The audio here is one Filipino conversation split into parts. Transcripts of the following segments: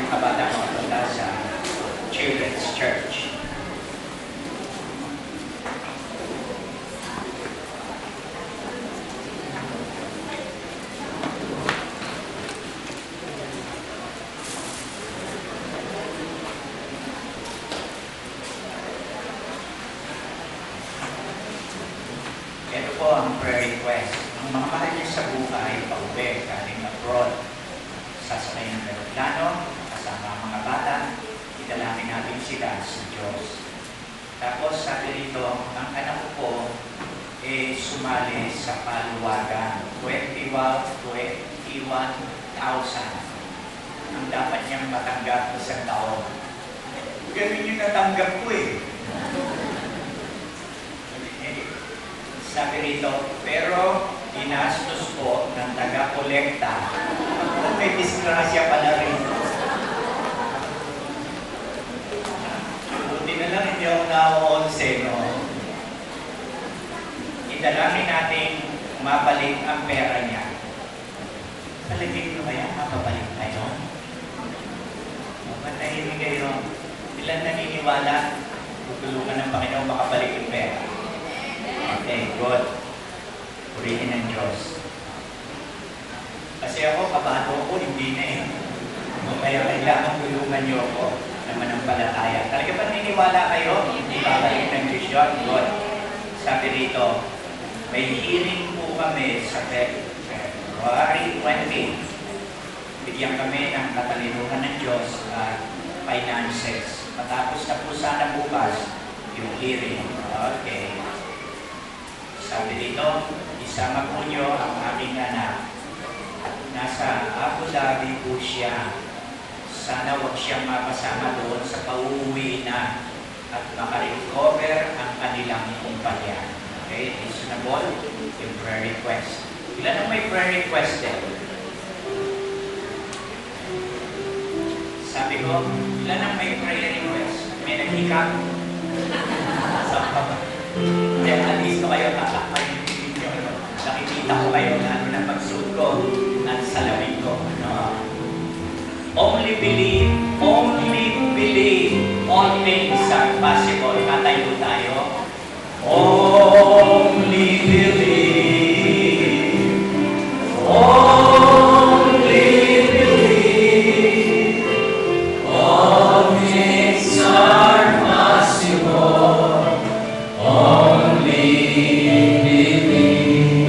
mga bata makapunta sa Children's Church. Ito po ang prayer request. Ang mga mahal niyo sa buhay, pauwi, galing abroad, sasakay ng aeroplano, kasama ang mga bata, idalangin natin sila sa Diyos. Tapos sabi rito, ang anak ko po sumali sa paluwagan, 21,000 ang dapat niyang matanggap sa taon. Ganun yung natanggap ko Sabi rito, pero inastos ko ng taga-kolekta. May disgrasya pala rin. Buti na lang hindi ako na-11, no? Idalangin natin mabalik ang pera niya. Palagay ko kaya mapabalik tayo? Matahimik kayo. Ilan naniniwala, tutulungan ng Panginoon makabalik yung pera? Okay, good. Purihin ng Diyos. Kasi ako, kabado ko, hindi na Kaya kailangan tulungan niyo ako na manampalataya. Talaga ba niniwala kayo? Hindi babalik ng Diyos yun? Good. Sabi rito, may hearing po kami sa February 20. Bigyan kami ng katalinuhan ng Diyos at finances. Matapos na po sana bukas yung hearing. Okay. Sabi dito, isama po nyo ang aking anak. Nasa Abu Dhabi po siya. Sana wag siyang mapasama doon sa pauwi na at makarecover ang kanilang kumpanya. Okay? Reasonable yung prayer request. Ilan ang may prayer request din? Sabi ko, ilan ang may prayer request? May naghikap? Saan pa ba? Kaya alis ko kayo, nakakayin ninyo. Nakikita ko kayo na ano na pagsuot ko at salamin ko. No? Only believe, all things are possible. Katayo tayo. Only believe, only believe, all things are possible. Only believe,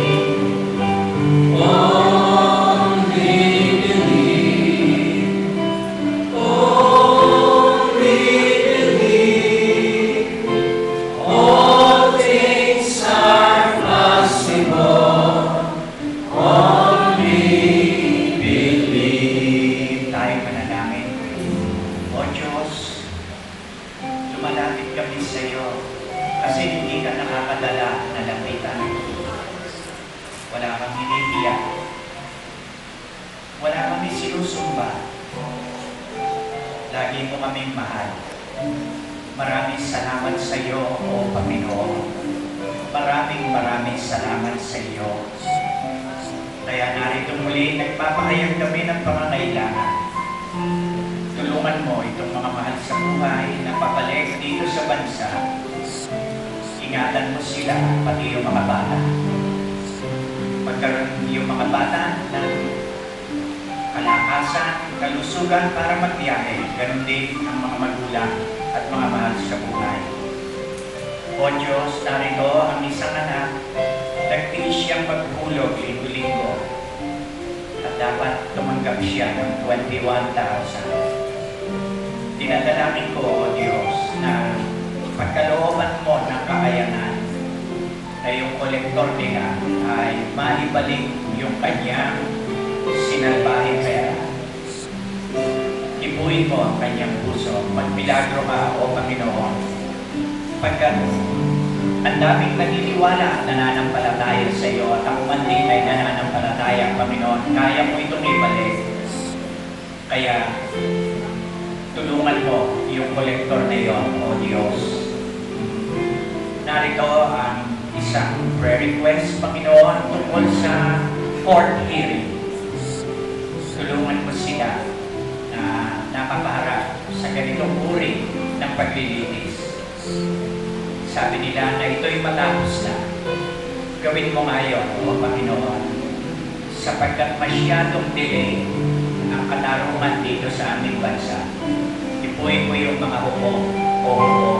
only believe, only believe, all things are possible, only believe. Tayo manalangin. O Diyos, lumalapit kami sa iyo. Kasi hindi ka nakakadala na lapitan. Wala kang hinihiyak. Wala kami sinusumba. Lagi mo kaming mahal. Maraming salamat sa iyo, O Panginoon. Maraming salamat sa iyo. Kaya narito muli, nagpapahayag kami ng pangangailangan. Tulungan mo itong mga mahal sa buhay na papalik dito sa bansa. Ingatan mo sila, pati yung mga bata. Pagkaroon yung mga bata ng kalakasan, kalusugan para magbiyahe. Ganon din ang mga magulang at mga mahal sa buhay. O Diyos, narito ang isang anak, nagtiis siyang magpulog linggo-linggo. At dapat tumanggap siya ng 21,000. Dinadalangin ko, O Diyos, na pagkalooban mo ng kakayanan na yung kolektor nila ay maibalik yung kanyang sinalbahing pera. Ibuin mo ang kanyang puso. Magmilagro ka, O Panginoon. Pagkat ang daming naniniwala, nananampalataya sa iyo at ako man din ay nananampalataya, Panginoon, kaya mo itong ibalik. Kaya tulungan mo yung kolektor na iyon, O Diyos. Narito ang isang prayer request, Panginoon, tungkol sa court hearing. Tulungan mo sila na napapaharap sa ganitong uri ng paglilinis. Sabi nila na ito'y matapos na. Gawin mo ngayon, O Panginoon, sapagkat masyadong delay ang katarungan dito sa aming bansa. Ipuin mo yung mga huko o huko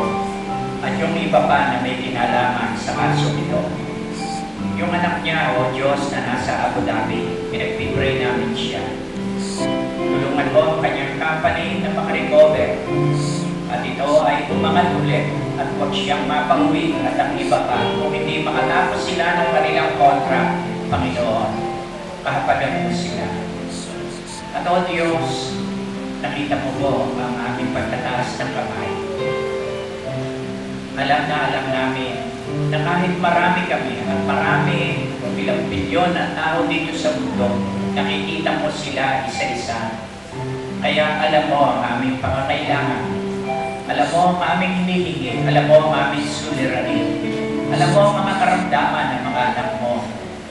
at yung iba pa na may kinalaman sa kaso nito. Yung anak niya, O Diyos, na nasa Abu Dhabi, pinagpipray namin siya. Tulungan mo ang kanyang company na makarecover at ito ay umangat ulit at huwag siyang mapauwi at ang iba pa kung hindi makatapos sila ng kanilang contract, Panginoon, kahapagan mo sila. At O Diyos, nakita mo po ang aming pagtataas ng kamay. Alam na alam namin na kahit marami kami at marami bilang bilyon na tao dito sa mundo, nakikita mo sila isa-isa. Kaya alam mo ang aming pangangailangan. Alam mo ang aming hinihingi. Alam mo ang aming suliranin. Alam mo ang mga karamdaman ng mga anak mo.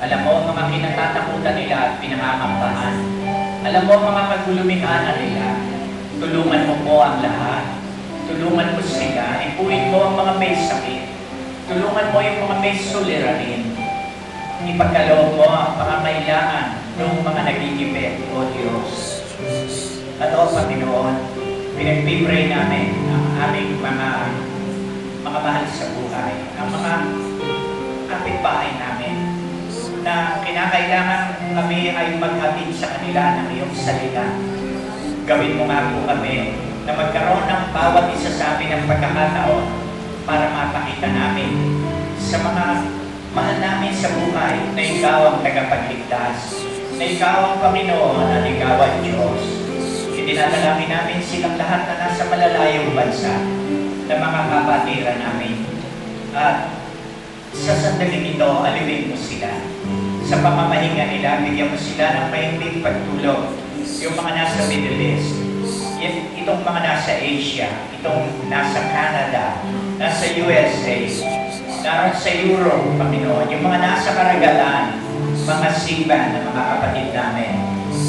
Alam mo ang mga kinatatakutan nila at pinangangambahan. Alam mo ang mga kagulumihanan nila. Tulungan mo po ang lahat. Tulungan mo sila. Ipuin mo ang mga may sakit. Tulungan mo yung mga may suliranin. Ipagkaloob mo ang pangangailangan ng mga nagigipit, O Diyos. At O Panginoon, pinagpipray namin ang aming mga mahal sa buhay, ang mga kapitbahay namin na kinakailangan kami ay maghatid sa kanila ng iyong salita. Gawin mo nga po kami na magkaroon ng bawat isa sa amin ng pagkakataon para mapakita namin sa mga mahal namin sa buhay na ikaw ang tagapagligtas, na ikaw ang Panginoon at ikaw ang Diyos. Itinadalangin namin silang lahat na nasa malalayong bansa na mga kapatiran namin. At sa sandaling ito, aliwin mo sila. Sa pamamahinga nila, bigyan mo sila ng mahimbing pagtulog. Yung mga nasa Middle East, itong mga nasa Asia, itong nasa Canada, nasa USA, nasa Europe, Panginoon, yung mga nasa Karagalan, mga Siban na mga kapatid namin,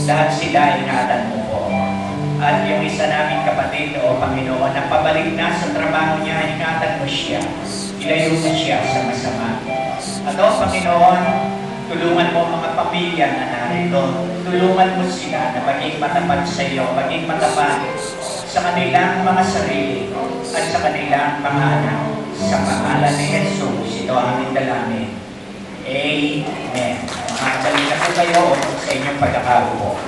lahat sila ingatan mo po. At yung isa naming kapatid, O Panginoon, na pabalik na sa trabaho niya, ingatan mo siya. Ilayo mo siya sa masama. At O Panginoon, tulungan mo mga pamilya na narito. Tulungan mo sila na maging matapat sa iyo, maging matapat sa kanilang mga sarili at sa kanilang mga anak. Sa pangalan ni Jesus, ito ang aming dalangin. Amen. Makakadali na po kayo sa inyong pagkakaroon.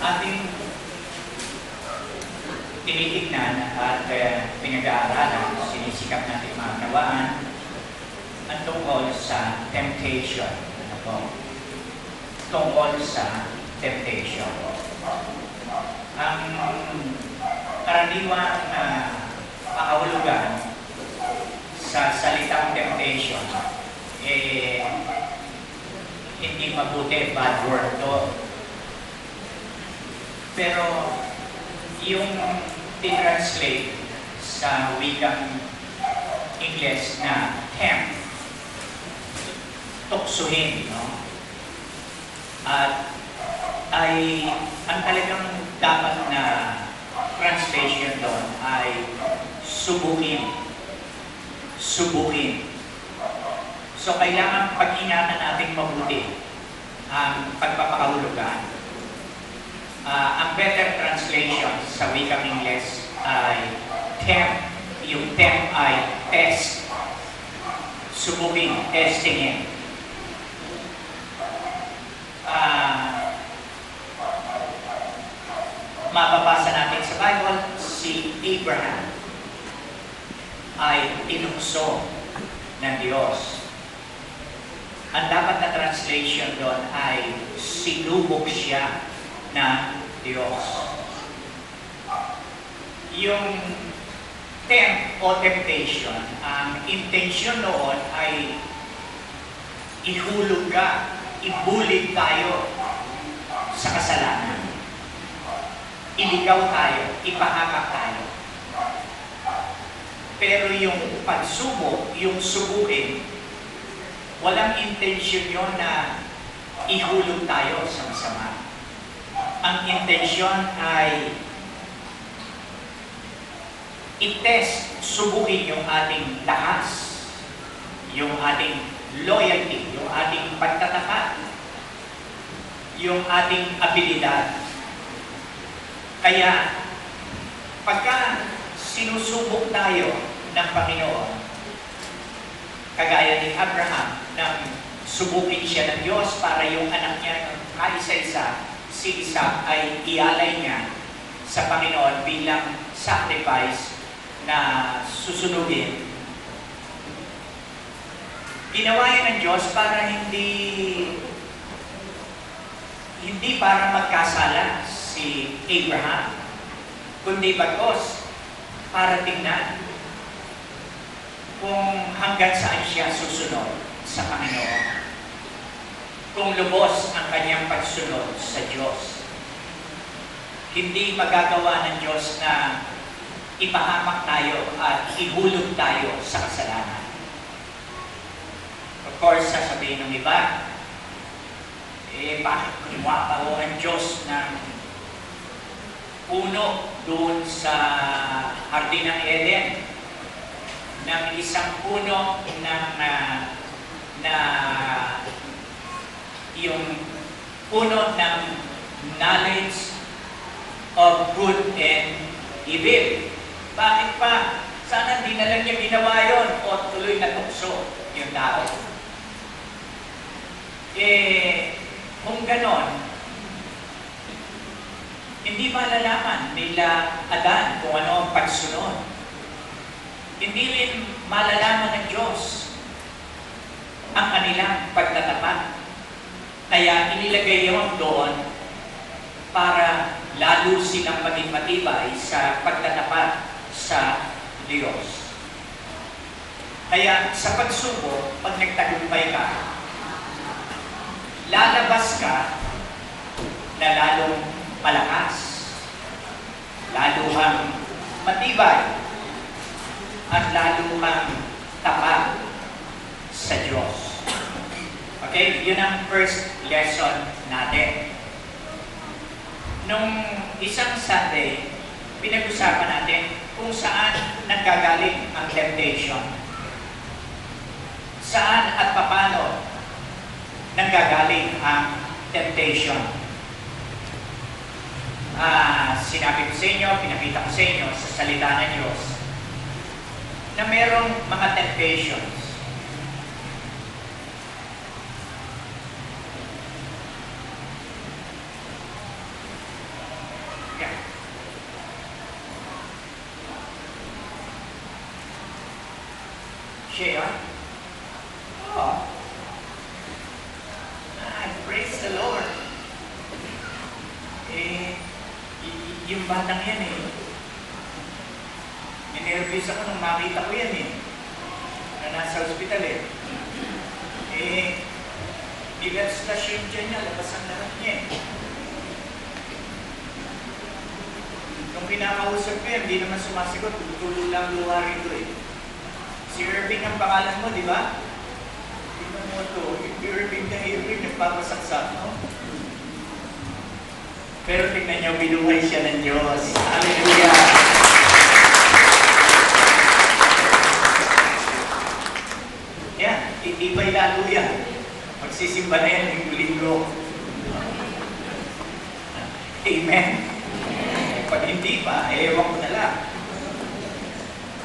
Ating tinitignan at pinag-aaralan, sinisikap natin makakawaan ang tungkol sa temptation. Tungkol sa temptation. Ang karaniwang pakahulugan sa salitang temptation, hindi mabuti, bad word to. Pero yung tinranslate sa wikang Ingles na tempt, tuksuhin, no? At ay ang talagang dapat na translation doon ay subukin. Subukin. So kailangan pag-ingatan natin mabuti ang pagpapakahulugan. Ang better translation sa wikang Ingles ay tempt. Yung tempt ay test. Subukin, testingin. Mababasa natin sa Bible, si Abraham ay tinukso ng Diyos. Ang dapat na translation doon ay sinubok siya na Diyos. Yung tempt o temptation, ang intention noon ay ihulog ka, ibulig tayo sa kasalanan. iligaw tayo, ipahamak tayo. Pero yung pagsubok, yung subukin, walang intensyon yun na ihulog tayo sa masama. Ang intensyon ay i-test, subukin yung ating lakas, yung ating loyalty, yung ating pagtatapat, yung ating abilidad. Kaya, pagka sinusubok tayo ng Panginoon, kagaya ni Abraham, nang subukin siya ng Diyos para yung anak niya ng kaisa-isa, si Isaac ay ialay niya sa Panginoon bilang sacrifice na susunugin. Ginawa yan ng Diyos para hindi para magkasala si Abraham, kundi bagos para tingnan kung hanggang saan siya susunod sa Panginoon. Kung lubos ang kanyang pagsunod sa Diyos. Hindi magagawa ng Diyos na ipahamak tayo at ihulog tayo sa kasalanan. Of course, sasabihin ng iba, bakit gumawa pa ho ang Diyos ng puno doon sa Hardin ng Eden, ng isang puno na yung puno ng knowledge of good and evil. Bakit pa? Sana hindi na lang niya ginawa yun o tuloy na tukso yung tao. Kung ganon, hindi malalaman nila Adan kung ano ang pagsunod. Hindi rin malalaman ng Diyos ang kanilang pagtatapat. Kaya inilagay yun doon para lalo silang maging matibay sa pagtatapat sa Diyos. Kaya sa pagsubok, pag nagtagumpay ka, lalabas ka na lalong malakas, lalo kang matibay, at lalo kang tapat sa Diyos. Okay? Yun ang first lesson natin. Nung isang Sunday, pinag-usapan natin kung saan nanggagaling ang temptation. Saan at paano nanggagaling ang temptation. Sinabi ko sa inyo, pinakita ko sa inyo sa salita ng Diyos na merong mga temptations. Yeah. Share? Oh. Praise the Lord. Yung batang yan ninervous ako nung makita ko yan na nasa hospital nilabas na siya dyan niya, labas ang lahat niya Nung pinakausap ko yan, hindi naman sumasagot, tutulo lang luha rito Si Irving ang pangalan mo, di ba? Tingnan mo ito, Irving na Irving, nagpapasaksak, no? Pero tingnan niyo, binuhay siya ng Diyos. Hallelujah! Yan, itibay lalo yan. Magsisimba na yan linggo-linggo. Amen? Pag hindi pa, ewan ko na lang.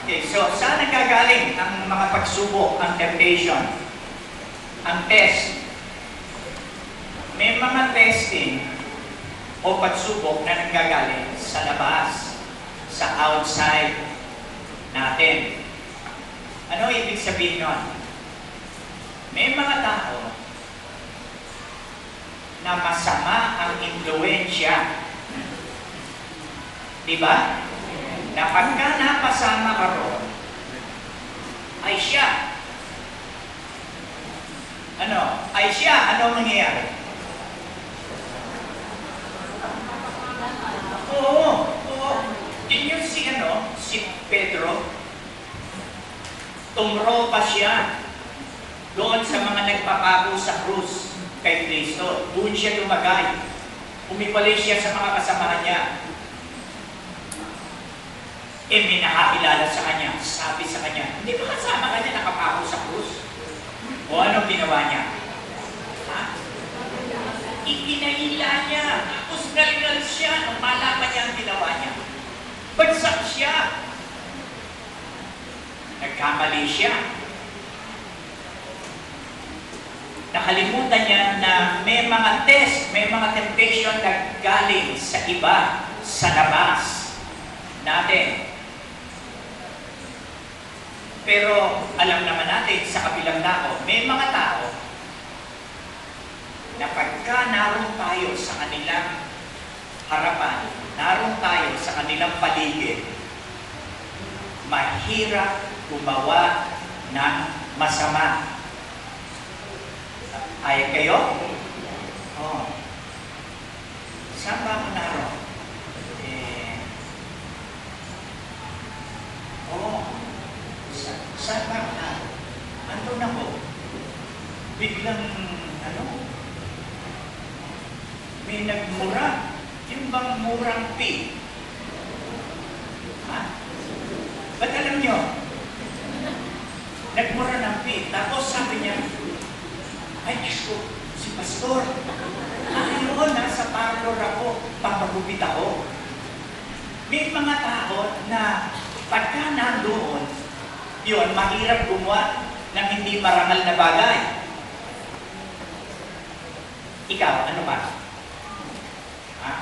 Okay, so saan nagkagaling ang mga pagsubok, ang temptation, ang test? May mga testing o pagsubok na nanggagaling sa labas, sa outside natin. Ano ibig sabihin nun? May mga tao na masama ang impluensya. Diba? Na pagka napasama ka ron, ay siya. Ano mangyayari? Oo, oo. Yun yung si Pedro. Tumro pa siya doon sa mga nagpapako sa krus kay Kristo. Doon siya lumagay. Umipalay siya sa mga kasamahan niya. May nakakilala sa kanya. Sabi sa kanya, hindi ba kasama ka niya nakapako sa krus? O anong ginawa niya? Ha? Ikinaila niya. Tapos galingal siya nung malaman niya ang ginawa niya. Bagsak siya. Nagkamali siya. Nakalimutan niya na may mga test, may mga temptation na galing sa iba, sa labas natin. Pero alam naman natin sa kabilang tao, may mga tao na pagka naroon tayo sa kanilang harapan, naroon tayo sa kanilang paligid, mahirap gumawa ng masama. Ayag kayo? Oh. Saan ba ako naroon? Saan ba ako naroon? Andun ako. Biglang, may nagmura. Yung bang murang P? Ha? Ba't alam nyo? Nagmura ng P. Tapos sabi niya, ay, Diyos ko, si Pastor. Ayun, nasa parlor ako, papagupit ako. May mga tao na pagka nandoon, yun, mahirap gumawa ng hindi marangal na bagay. Ikaw, ano ba? Ha?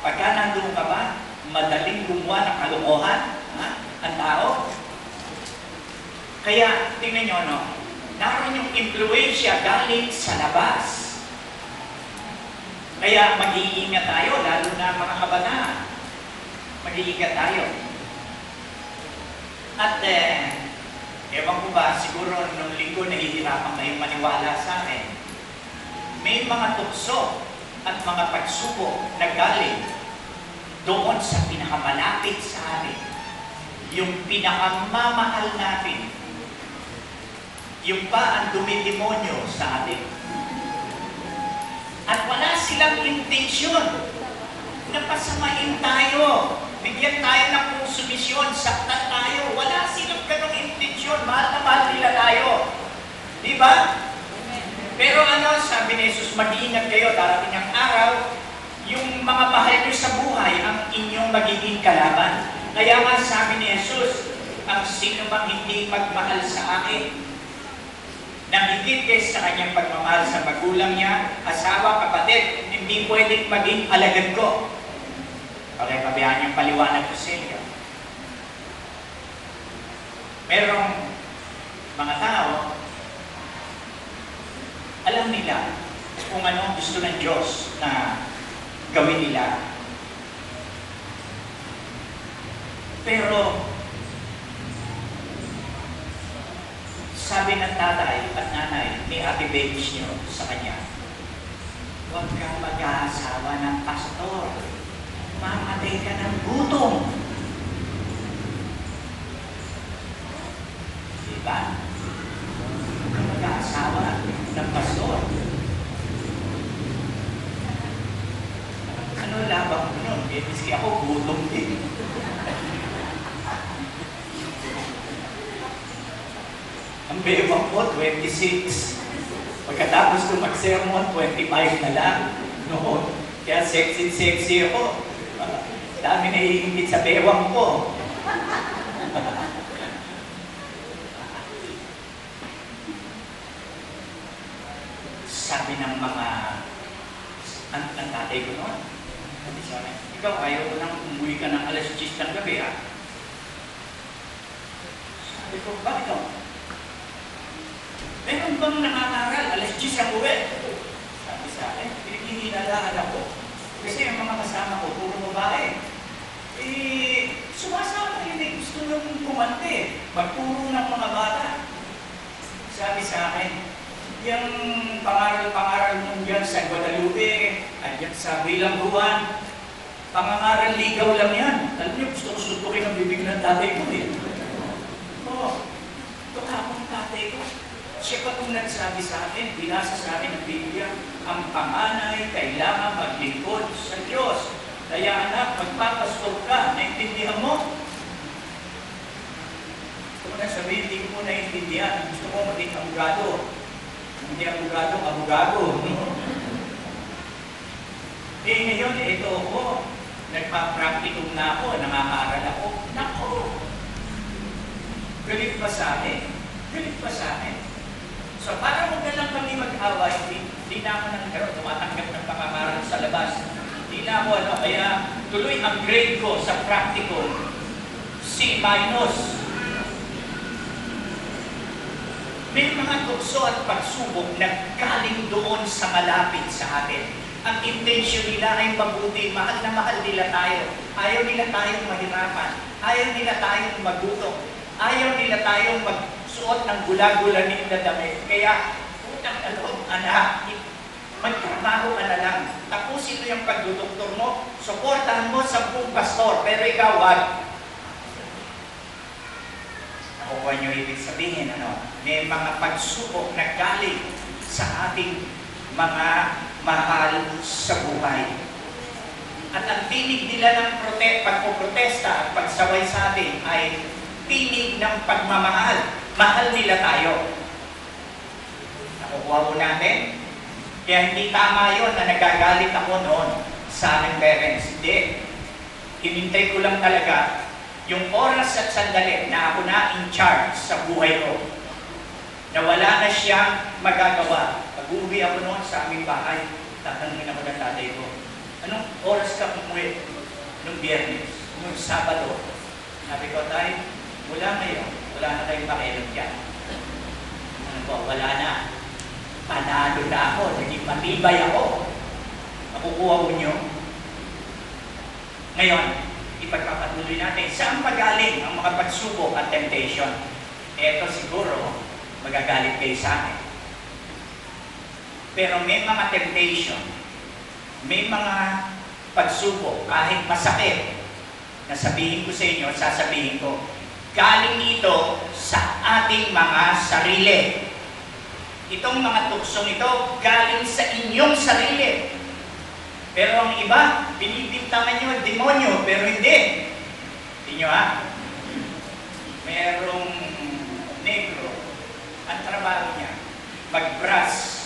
Pagka nandoon ka ba, madaling gumawa ng kalokohan? Ha? Ang tao? Kaya, tingnan nyo, naroon yung impluensya galing sa labas. Kaya mag-iingat tayo, lalo na mga kabataan. Mag-iingat tayo. At ewan ko ba, siguro nung linggo nahihirapan kayong maniwala sa akin. May mga tukso at mga pagsubok na galing doon sa pinakamalapit sa atin. Yung pinakamamahal natin. Yung pa ang dumidemonyo sa atin. At wala silang intensyon na pasamain tayo. Bigyan tayo ng konsumisyon, saktan tayo. Wala silang ganong intensyon. Mahal na mahal nila tayo. Di ba? Pero sabi ni Jesus, mag-iingat kayo, darating ang araw, yung mga mahal nyo sa buhay, ang inyong magiging kalaban. Kaya nga sabi ni Jesus, ang sino bang hindi magmahal sa akin, nang higit kaysa sa kanyang pagmamahal sa magulang niya, asawa, kapatid, hindi pwedeng maging alagad ko. Okay, pabayaan niyang paliwanag ko sa inyo. Merong mga tao, alam nila kung ano ang gusto ng Diyos na gawin nila. Pero, sabi ng tatay at nanay ni Ate Bench nyo sa kanya, huwag kang mag-aasawa ng pastor. Mamatay ka ng gutom. Diba? Huwag kang mag-aasawa ng pastor. Ano labang ko nun? Kasi ako gutom din. Ang bewang ko, 26. Pagkatapos ko mag-sermon, 25 na lang. Noon. Kaya sexy ako. Dami nahihingit sa bewang ko. Sabi ng mga ang tatay ko noon, sabi sa akin, ikaw ayaw ko nang umuwi ka ng alas 10 ng gabi, ha? Sabi ko, bakit ako? Meron bang nangangaral? Alas 10 ang uwi. Sabi sa akin, pinaghihinalahan ako. Kasi yung mga kasama ko, puro babae. Sumasama yun eh. Gusto nang kumante. Magpuro ng mga bata. Sabi sa akin, yung pangaral mong yan sa Guadalupe, at yan sa Bilangguan, Pangangaral ligaw lang yan. Alam niyo, gusto ko suntukin ang bibig ng tatay ko eh. Oo. Ito akong tatay ko. Siya pa kung nagsabi sa akin, binasa sa akin ng Biblia, ang panganay kailangan maglingkod sa Diyos. Kaya anak, magpapastor ka, naintindihan mo? Gusto ko na sabihin, hindi ko naintindihan. Gusto ko maging abogado. Hindi abogado, abogado. Eh ngayon, ito ako. Nagpa-practicum na ako, nangangaral ako. Nako! Galit pa sa akin. Galit pa sa akin. So, para huwag na lang kami mag-away, hindi na ako tumatanggap ng pangangaral sa labas. Hindi na ako, kaya tuloy ang grade ko sa practicum, C-. May mga tukso at pagsubok na galing doon sa malapit sa atin. Ang intention nila ay mabuti, mahal na mahal nila tayo. Ayaw nila tayong mahirapan. Ayaw nila tayong magutom. Ayaw nila tayong magsuot ng gula-gulanin na damit. Kaya, utang anak, magtrabaho ka na lang. Tapusin mo yung pagdudoktor mo, suportahan mo 10 pastor, pero ikaw, wag. Nakukuha niyo ibig sabihin, may mga pagsubok na galing sa ating mga mahal sa buhay. At ang tinig nila ng pagpoprotesta at pagsaway sa atin ay tinig ng pagmamahal. Mahal nila tayo. Nakukuha po natin. Kaya hindi tama yun na nagagalit ako noon sa aming parents. Hindi. Hinintay ko lang talaga yung oras at sandali na ako na in charge sa buhay ko. Na wala na siyang magagawa. Pag-uwi ako noon sa aming bahay, tatanungin ako ng tatay ko, anong oras ka umuwi? Nung Biyernes, nung Sabado. Sabi ko, tay, mula ngayon, wala na tayong pakialam dyan. Ano po, wala na. Panalo na ako, naging matibay ako. Nakukuha ko nyo. Ngayon, ipagpapatuloy natin, saan magaling ang mga pagsubok at temptation? Eto siguro, magagalit kayo sa akin. Pero may mga temptation, may mga pagsubok, kahit masakit, na sabihin ko sa inyo, sasabihin ko, galing ito sa ating mga sarili. Itong mga tuksong ito, galing sa inyong sarili. Pero ang iba, binibintangan nyo ang demonyo, pero hindi. Hindi nyo merong negro, ang trabaho niya, mag-brush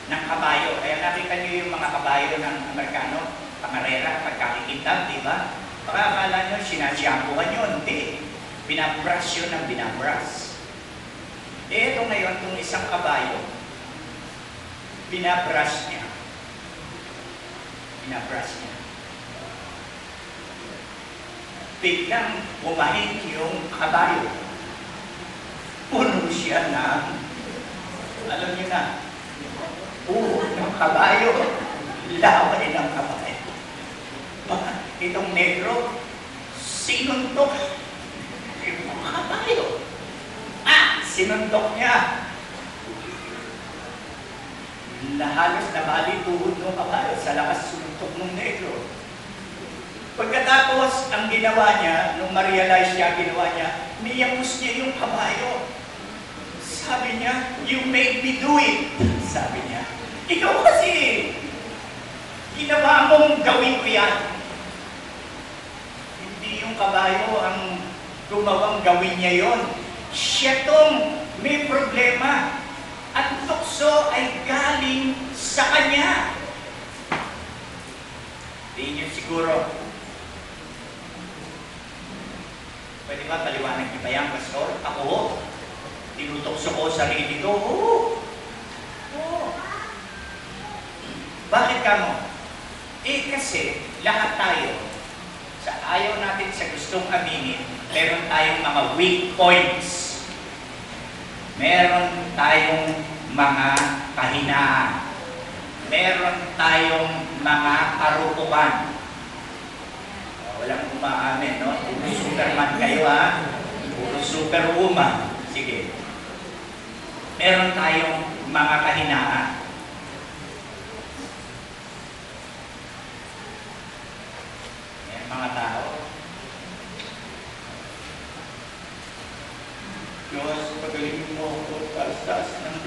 ng kabayo. Kaya nakita nyo yung mga kabayo ng Amerikano, pangarera, pagkakikintab, di ba? Baka akala nyo, sinasyapuhan nyo. Hindi. Binabrush yun ng binabrush. Eh, ito ngayon, itong isang kabayo, binabrush niya. Binabrush niya. Biglang bumahin yung kabayo. Puno siya ng, alam niyo na, ng kabayo. Laway ng kabayo. Itong negro, sinuntok yung kabayo. Sinuntok niya. Halos nabali tuhod ng kabayo sa lakas sununtok ng negro. Pagkatapos, ang ginawa niya, nung ma-realize niya, ginawa niya, niyapos niya yung kabayo. Sabi niya, you made me do it. Sabi niya, ikaw kasi, ginawa mong gawin ko yan. Hindi yung kabayo ang gumawang gawin niya yon. Siya tong may problema. At tukso ay galing sa kanya. Hindi niyo siguro. Pwede ba paliwanag niyo ba yan, Pastor? Ako, tinutokso ko sarili ko. Oo. Bakit ka mo? Kasi lahat tayo, sa ayaw natin sa gustong aminin, meron tayong mga weak points. Meron tayong mga kahinaan. Meron tayong mga karupukan. Walang umaamin, no? Puro Superman kayo, Puro Superwoman. Sige. Meron tayong mga kahinaan.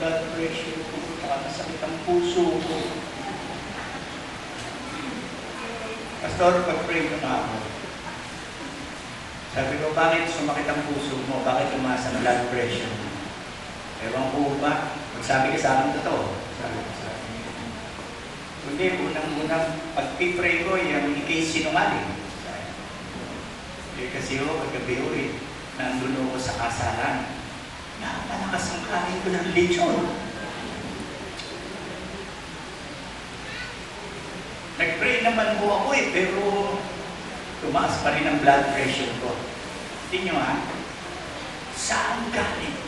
blood pressure ko, masakit ang puso ko. Pastor, pag-pray mo na ako. Sabi ko, bakit sumakit ang puso mo? Bakit tumaas ang blood pressure mo? Ewan ko ba? Magsabi ka sa akin totoo. Sabi ko sa akin. Hindi, unang-unang pag-pray ko, yung ikay sinungaling. Kasi paggabi ko nandun ako sa kasalan. Napalakas ang kanin ko ng lechon. Nag-pray naman po ako pero tumaas pa rin ang blood pressure ko. Tingnan nyo saan galing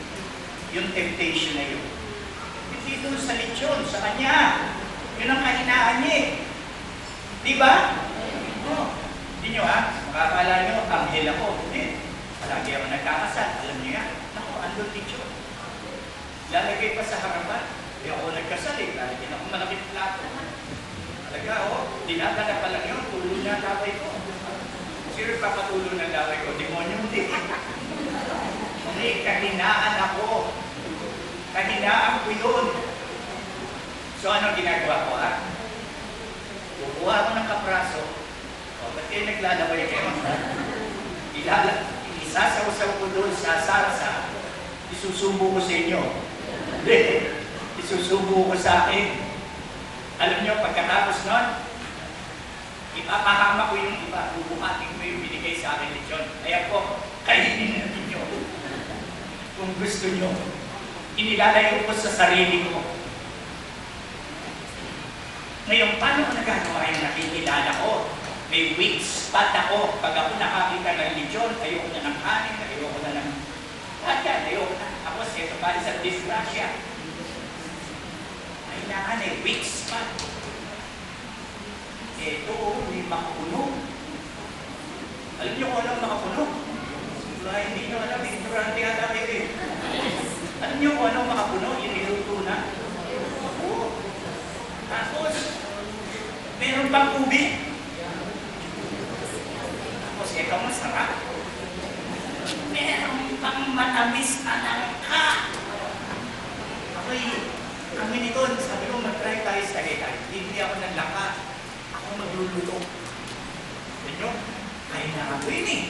yung temptation na yun? Hindi doon sa lechon, sa kanya. Yun ang kahinaan niya eh. Di ba? Oo. Hindi nyo makakala nyo, anghel ako. Hindi. Palagi ako nagkakasal. Alam niyo yan. Naku, andun lechon. Lalagay pa sa harapan. Hindi ako nagkasal eh. Lalagyan ako malaking plato. Talaga dinadala pa lang yun. Tulo na laway ko. Sino papatulo ng laway ko? Demonyo hindi. Hindi, kahinaan ako. Kahinaan ko yun. So, ano ginagawa ko kukuha ako ng kapraso. Ba't kayo naglalaway kayo? Isasaw-saw ko doon sa sarsa. Isusubo ko sa inyo. Hindi. Isusubo ko sa akin. Alam nyo, pagkatapos nun, ipapahama ko yung iba. Bubuhatin ko yung binigay sa akin lechon. Kaya po, kainin natin nyo. Kung gusto nyo, inilalayo ko sa sarili ko. Ngayon, paano ko nagagawa yung nakikilala ko? May weak spot ako. Pag ako nakakita ng lechon, ayoko na ng kanin, ayoko na ng... ayoko na. Ako, seto pa sa disgrasya. Kailangan weak spot. Ito, hindi makapuno. Alam niyo kung anong makapuno? Hindi nyo alam, ignorante ata kayo eh. Alam niyo kung anong makapuno? Yung niluto na. Oo. Tapos, meron bang ubi? Tapos, ito masarap. Meron bang matamis na langka? Kami nito, sabi ko, mag-try tayo sa Tagaytay. Hindi ako ng langka. Ako magluluto. Medyo, kaya na ako yun eh.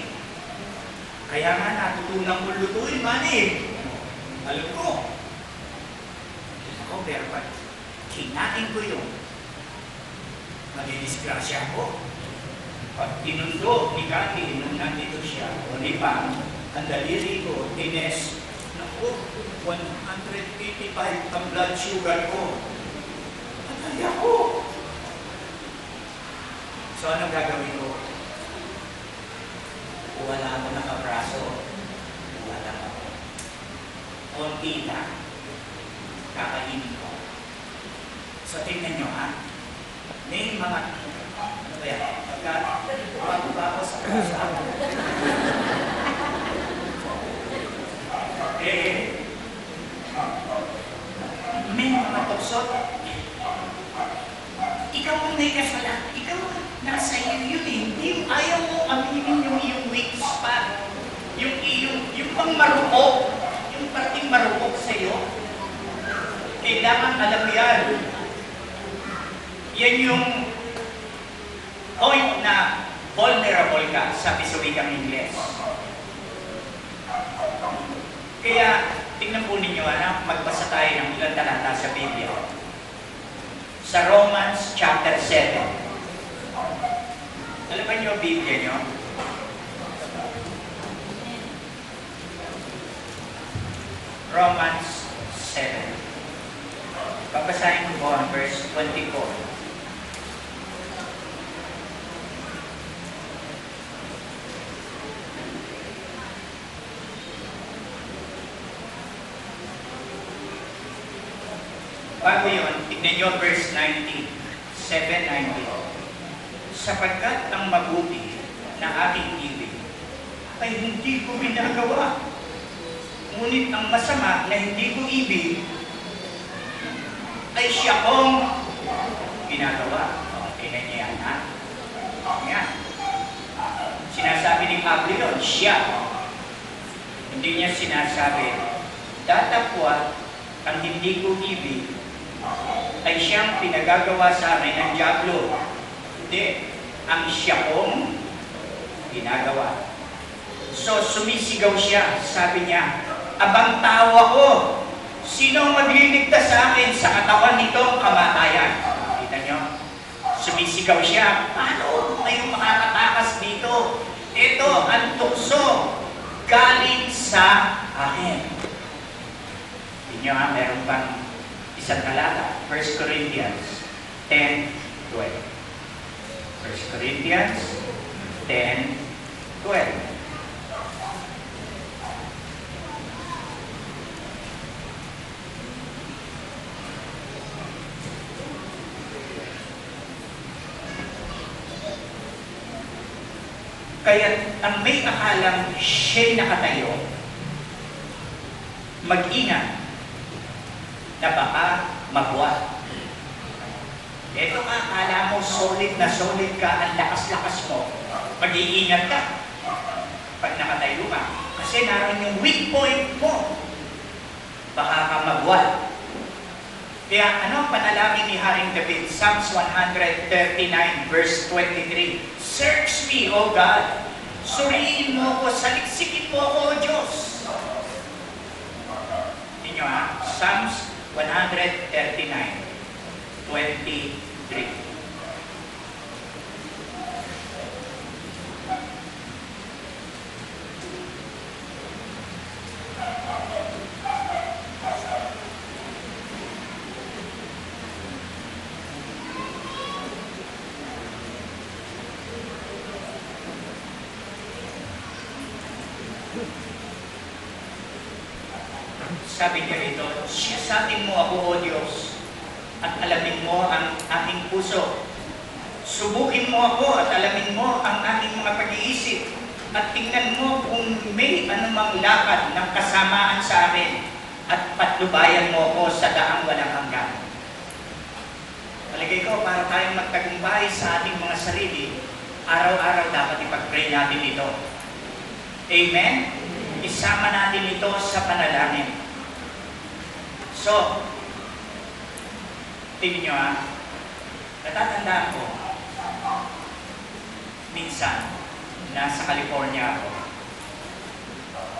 Kaya nga natutunan ko lutuin, mani. Alam ko. Ako, pero pag kinain ko yun, madidisgrasya ako. Pag tinundo ni Kati, nung nandito siya, o di ba, ang daliri ko, tines, naku, 185 ang blood sugar ko. Patay ako. So, anong gagawin ko? Wala ako nakabraso. Wala ako. Konti lang. Kakainin ko. So, tingnan nyo may mga, ano ba yan? Bago ba ako sa braso? May mga tuksot. Ikaw ang may kasalanan. Ikaw nasa iyo yun eh. Hindi ayaw mo aminin yung iyong weak spot. Yung pang marupok. Yung parting marupok sa iyo. Kailangan alam yan. Yan yung point na vulnerable ka sa pisawikang Ingles. Kaya, tingnan po ninyo, magbasa tayo ng ilang talata sa Biblia. Sa Romans chapter 7. Alam ba niyo Biblia niyo? Romans 7. Babasahin ko po ang verse 24. Bago yun, tignan nyo verse 19, 7:19. Sapagkat ang mabuti na aking ibig ay hindi ko ginagawa. Ngunit ang masama na hindi ko ibig ay siya kong ginagawa. Tingnan niya yan, Yan. Sinasabi ni Pablo yun, siya. Hindi niya sinasabi, datapwat Ang hindi ko ibig ay siyang pinagagawa sa amin ng dyablo. Hindi. Ang siya kong ginagawa. So, sumisigaw siya. Sabi niya, abang tao ako. Sino magliligtas sa akin sa katawan nitong kamatayan? Kita niyo? Sumisigaw siya. Paano kayo makakatakas dito? Ito, ang tukso galing sa akin. Tingnan niyo ha, meron pang isang talata. 1 Corinthians 10:12. 1 Corinthians 10:12. Kaya ang may akalang siya'y nakatayo, mag-ingat na baka mabuhat. Ito ka, akala mo solid ka, ang lakas-lakas mo, mag-iingat ka pag nakatayo ka. Kasi naroon yung weak point mo, baka ka mabuhat. Kaya ano ang panalangin ni Haring David? Psalms 139 verse 23. Search me, O God. Suriin mo ako, saliksikin mo ako, O Diyos. Tingnan ha, Psalms 139:23. Sabi niya rito, siyasatin mo ako, O Diyos, at alamin mo ang aking puso. Subukin mo ako at alamin mo ang aking mga pag-iisip. At tingnan mo kung may anumang lakad ng kasamaan sa akin. At patnubayan mo ako sa daang walang hanggan. Palagay ko, para tayong magtagumpay sa ating mga sarili, araw-araw dapat ipag-pray natin ito. Amen? Isama natin ito sa panalangin. So, tingin nyo ha, natatandaan ko, minsan, nasa California ako,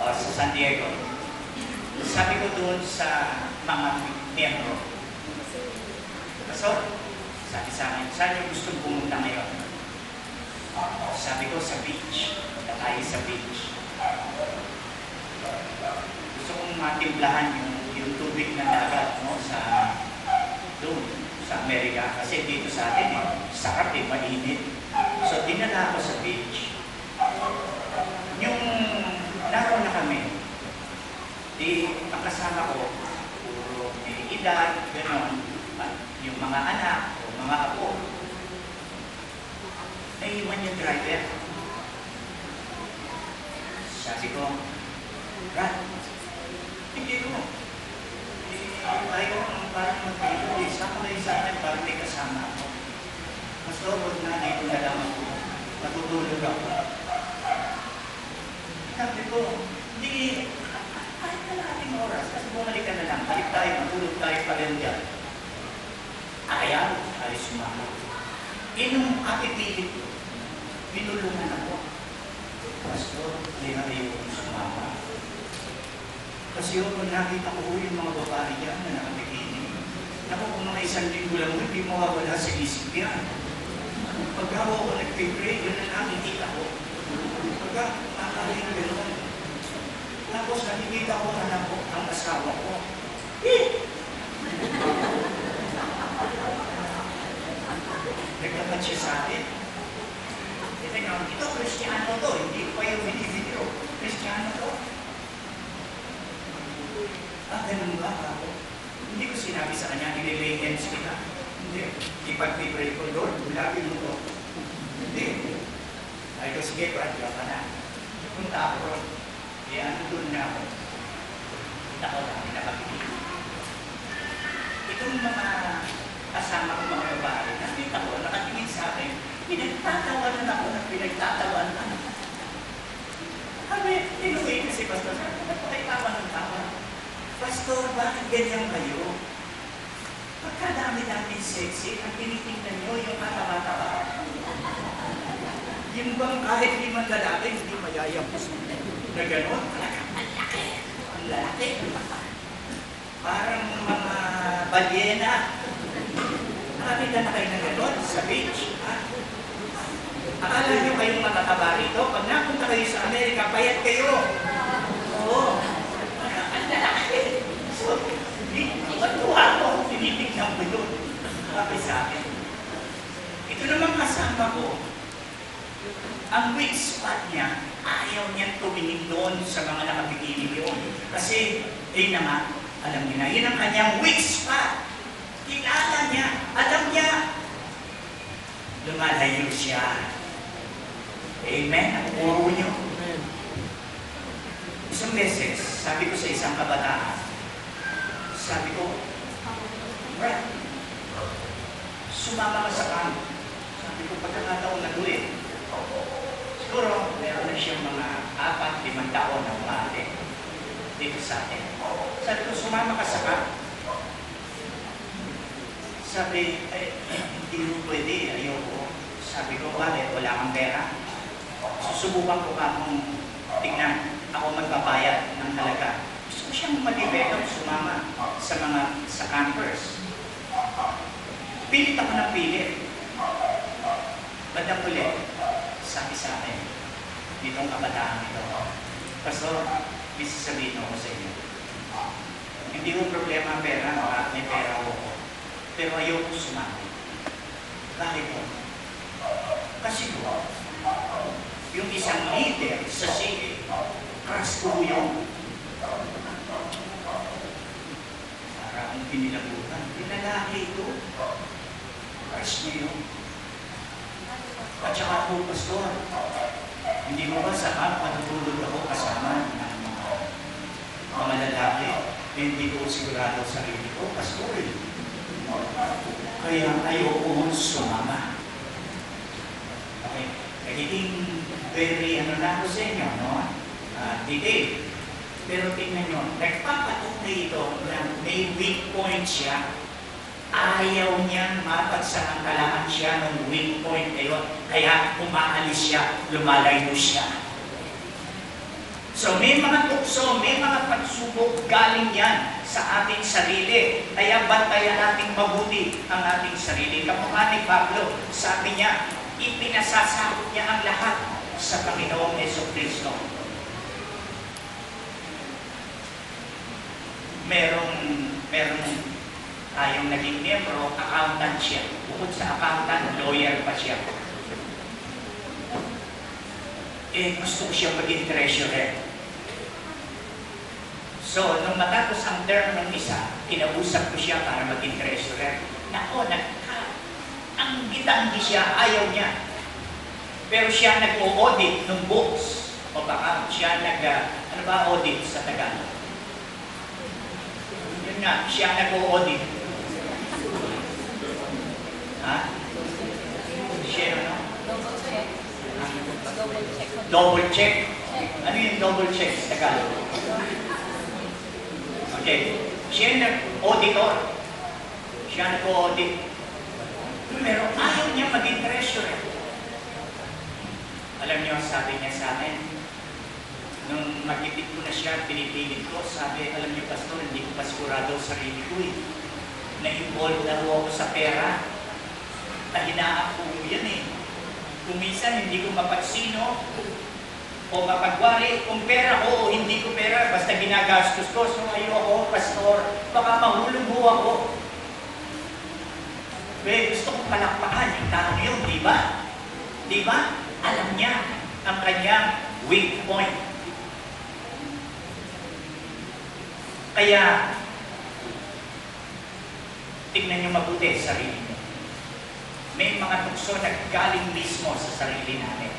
o sa San Diego, sabi ko doon sa mga miyembro, Pastor, sabi sa akin, saan nyo gustong pumunta ngayon? Sabi ko, sa beach. Punta tayo sa beach. Gusto kong matimplahan yung tubig ng dagat, no, sa doon, sa Amerika. Kasi dito sa atin, sarap mainit. So, dinala ako sa beach. Yung naroon na kami, ang kasama ko, puro may edad, gano'n, yung mga anak o mga apo, naiwan yung driver. Sabi ko, Brad, hindi ko. Ayaw parang mag-ilo. Sama na yung sa akin, parang may kasama ako. Mas huwag na, dito na lang ako. Matutulog ako. Sabi ko, hindi, kahit na nating oras, kasi bumalik ka na lang, balik tayo, matulog tayo pa rin dyan. Ayaw, ay sumama. Nung akipilit ko, binulungan ako. Pastor, hindi na ayaw kong sumama. Kasi yung nakita ko yung mga babae yan na nakabikini. Naku, kung mga 1 linggo lang, hindi mawawala sa isip yan. Pagkawa ko nag-pray, yun na nakikita ko. Pagka nakakaling gano'n. Tapos nakikita ko anak ko, ang asawa ko. Nagtapat siya sa akin. Ito, Kristiyano to. Hindi ko pa yung video. Kristiyano to. Ganun ba ako? Hindi ko sinabi sa kanya, nililay hands kita. Hindi. Ipag-pray ko, Lord, bulagin mo to. Hindi. Ay ko, sige, Brad, ka na. Punta ako ron. Kaya doon na ako. Punta ko lang, nakapigil. Itong mga kasama ko mga babae, nakita ko, nakatingin sa akin, pinagtatawanan ako ng pinagtatawanan. Sabi, inuwi kasi basta, ba't tawa ng tawa? Pastor, bakit ganyan kayo? Pagkadami-dami sexy, ang tinitingnan nyo yung kataba-taba. Yung bang kahit limang lalaki, hindi mayayapos na gano'n. Ang lalaki. Parang mga balyena. Nakakita na kayo na gano'n sa beach. Ha? Akala nyo kayong matataba rito? Pag napunta kayo sa Amerika, payat kayo. Oo. Ang lalaki. So, matuwa ko. Tinitignan ko yun. Sabi sa akin. Ito naman kasama ko. Ang weak spot niya, ayaw niyang tumingin doon sa mga nakabikini yun. Kasi, na nga, alam niyo na, yun ang kanyang weak spot. Kilala niya, alam niya. Lumalayo siya. Amen? Ang puro niyo. Isang beses, sabi ko sa isang kabataan, sabi ko, Brad, sumama ka sa kami. Sabi ko, pagkakataon na doon siguro, meron na siyang mga 4-5 taon na umate dito sa atin. Sabi ko, sumama ka sa kami. Sabi, hindi mo pwede, ayoko. Sabi ko, bakit? Wala kang pera? Susubukan ko ka kung tignan. Ako magbabayad ng halaga. Gusto ko siyang mag-develop, sumama sa campers. Pilit ako ng pilit. Bandang ulit, sabi sa akin, ditong kabataan ito, Pastor, may sasabihin ako sa inyo. Hindi mo problema ang pera, may pera ako. Pero ayaw ko sumama. Bakit po? Kasi po, yung isang leader sa sige, crush ko yun. Para akong pinilabutan. Yung lalaki ito, crush niya yun. At saka ako, Pastor, hindi mo ba sa matutulog ako kasama ng mga lalaki? Hindi ko sigurado sa sarili ko, Pastor. Kaya ayoko sumama. Okay? Nagiging very, na ako sa inyo, no? Detail. Pero tingnan nyo, nagpapatunay ito na may weak point siya. Ayaw niyang mapagsamantalaan siya ng weak point na yun. Kaya umaalis siya, lumalayo siya. So may mga tukso, may mga pagsubok galing yan sa ating sarili. Kaya bantayan natin mabuti ang ating sarili. Kamukha ni Pablo, sabi niya, ipinasasakot niya ang lahat sa Panginoong Jesucristo. Merong tayong naging miyembro, accountant siya. Bukod sa accountant, lawyer pa siya. Gusto ko siya maging treasurer. So, nung matapos ang term ng isa, kinausap ko siya para maging treasurer. Nako, ang gitanggi siya, ayaw niya. Pero siya nag-o-audit ng books. O baka siya audit sa Tagalog? Yun nga, siya nag-o-audit. Ha? Siya ano? Double check. Ano yung double check sa Tagalog? Okay. Siya nag-auditor. Siya nag-audit. Pero ayaw niya maging treasurer. Alam niyo, sabi niya sa akin, nung magipit ko na siya, pinipilit ko, sabi, alam niyo, Pastor, hindi ko pa sigurado sa sarili ko eh. Na-involve na ako sa pera. Kahinaan ko yan eh. Kung minsan, hindi ko mapagsino, o mapagwari, kung pera ko o hindi ko pera, basta ginagastos ko, so ayoko, Pastor, baka mahulog mo ako. Gusto kong palakpakan yung tao yun, di ba? Di ba? Alam niya ang kanyang weak point. Kaya, tingnan niyo mabuti sa sarili niyo. May mga tukso na galing mismo sa sarili natin.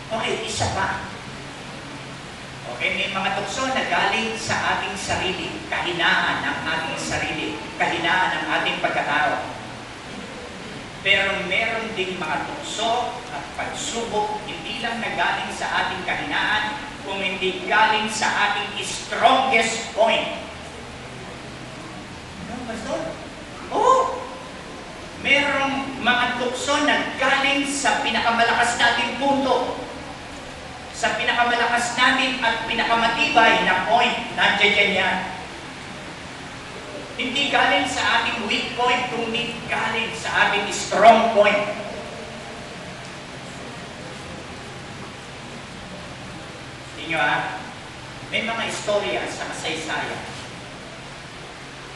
Okay, isa pa. Okay, may mga tukso na galing sa ating sarili, kahinaan ng ating sarili, kahinaan ng ating pagkatao. Pero meron ding mga tukso at pagsubok, hindi lang na galing sa ating kahinaan, kung hindi galing sa ating strongest point ang tukso nanggaling sa pinakamalakas nating punto. Sa pinakamalakas natin at pinakamatibay na point, nandiyan yan. Hindi galing sa ating weak point, kundi galing sa ating strong point. Tingnan nyo may mga istorya sa kasaysayan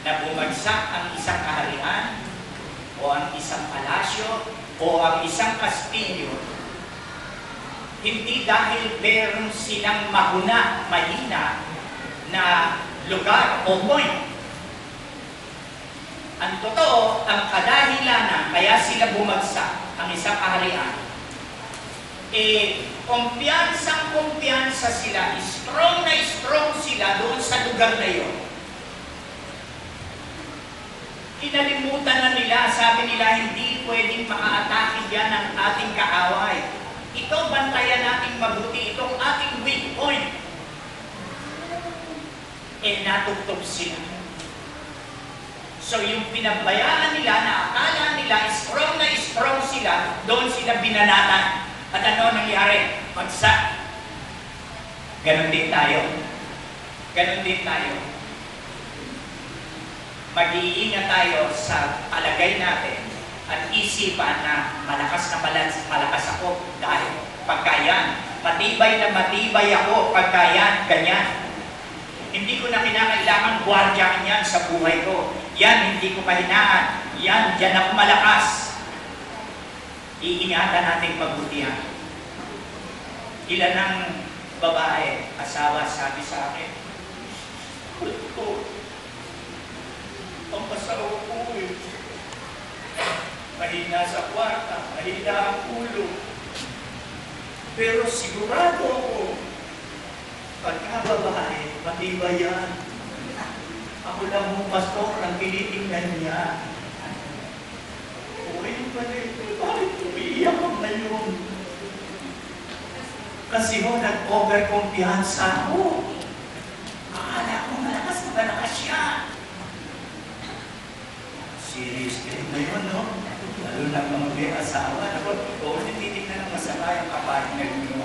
na bumagsak ang isang kaharian o ang isang palasyo o ang isang kastilyo hindi dahil meron silang mahina na lugar o point. Ang totoo, ang kadahilanan kaya sila bumagsak ang isang kaharian, kumpiyansa sila, strong sila doon sa lugar na yun. Kinalimutan na nila, sabi nila, hindi pwedeng maka-atake yan ng ating kaaway. Ito, bantayan natin mabuti, itong ating weak point. Natugtog sila. So yung pinabayaan nila na akala nila strong sila, doon sila binanatan. At ano nangyari? Bagsak. Ganon din tayo. Mag-iingat tayo sa palagay natin at isipan na malakas ako dahil pagkayan. Matibay na matibay ako pagkayan, ganyan. Hindi ko na kinakailangan gwardiyahan yan sa buhay ko. Yan, hindi ko kahinaan. Yan, dyan ako malakas. Iingatan natin mabuti yan. Ilan ng babae, asawa, sabi sa akin, ang asawa ko mahina sa kwarta, mahina ang ulo. Pero sigurado ako, pagka babae, matibay yan. Ako lang mong pastor ang tinitingnan niya. Uy, bakit umiiyak ako ngayon? Kasi nag-overconfianza ako. Akala ko malakas siya. Serious kayo ngayon, no? Lalo na mga may asawa. Oo, natitignan ng masama yung kapartner niyo.